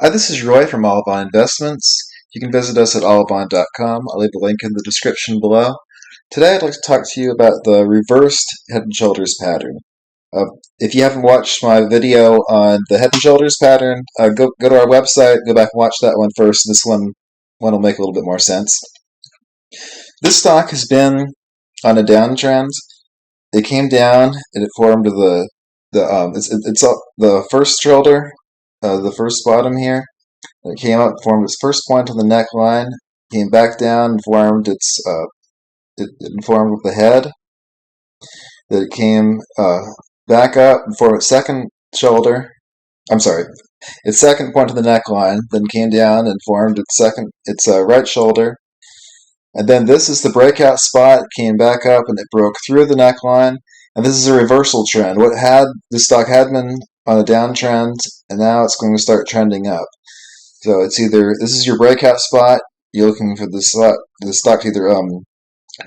Hi, this is Roy from Allabon Investments. You can visit us at allabon.com. I'll leave a link in the description below. Today I'd like to talk to you about the reversed head and shoulders pattern. Uh, if you haven't watched my video on the head and shoulders pattern, go to our website, go back and watch that one first. This one will make a little bit more sense. This stock has been on a downtrend. It came down and it formed the first shoulder, the first bottom here. It came up, formed its first point on the neckline, came back down, and formed it formed with the head. Then it came back up and formed its second shoulder. I'm sorry, its second point on the neckline. Then came down and formed its right shoulder. And then this is the breakout spot. Came back up and it broke through the neckline. And this is a reversal trend. The stock had been on a downtrend, and now it's going to start trending up. So it's either this is your breakout spot. You're looking for the stock to either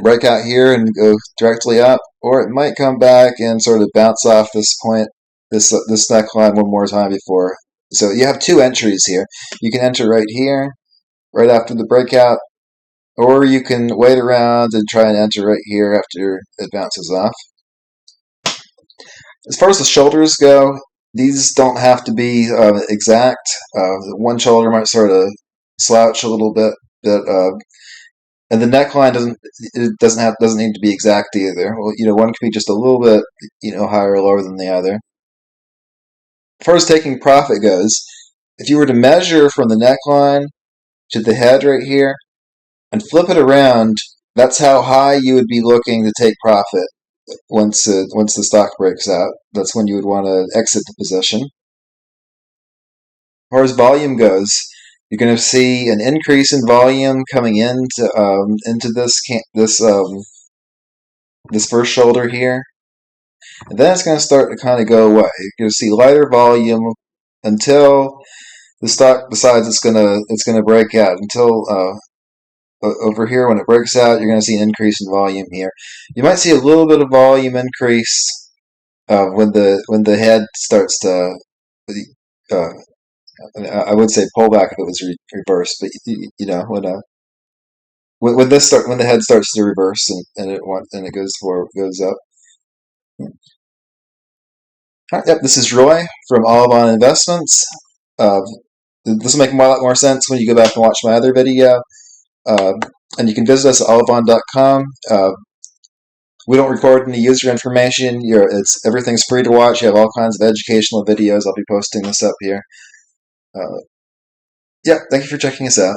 break out here and go directly up, or it might come back and sort of bounce off this point, this neckline one more time before. So you have two entries here. You can enter right here, right after the breakout, or you can wait around and try and enter right here after it bounces off. As far as the shoulders go, these don't have to be exact. One shoulder might sort of slouch a little bit, and the neckline doesn't need to be exact either. Well, one could be just a little bit higher or lower than the other. As far as taking profit goes, if you were to measure from the neckline to the head right here and flip it around, that's how high you would be looking to take profit. Once the stock breaks out, that's when you would want to exit the position. As far as volume goes, you're going to see an increase in volume coming into this first shoulder here, and then it's going to start to kind of go away. You're going to see lighter volume until the stock decides it's going to break out. Until over here, when it breaks out, you're going to see an increase in volume here. You might see a little bit of volume increase when the head starts to, I would say pull back if it was reversed, but when the head starts to reverse and it goes up. Yep, this is Roy from Allabon Investments. This will make a lot more sense when you go back and watch my other video. And you can visit us at allabon.com. We don't record any user information. Everything's free to watch. You have all kinds of educational videos. I'll be posting this up here. Yeah, thank you for checking us out.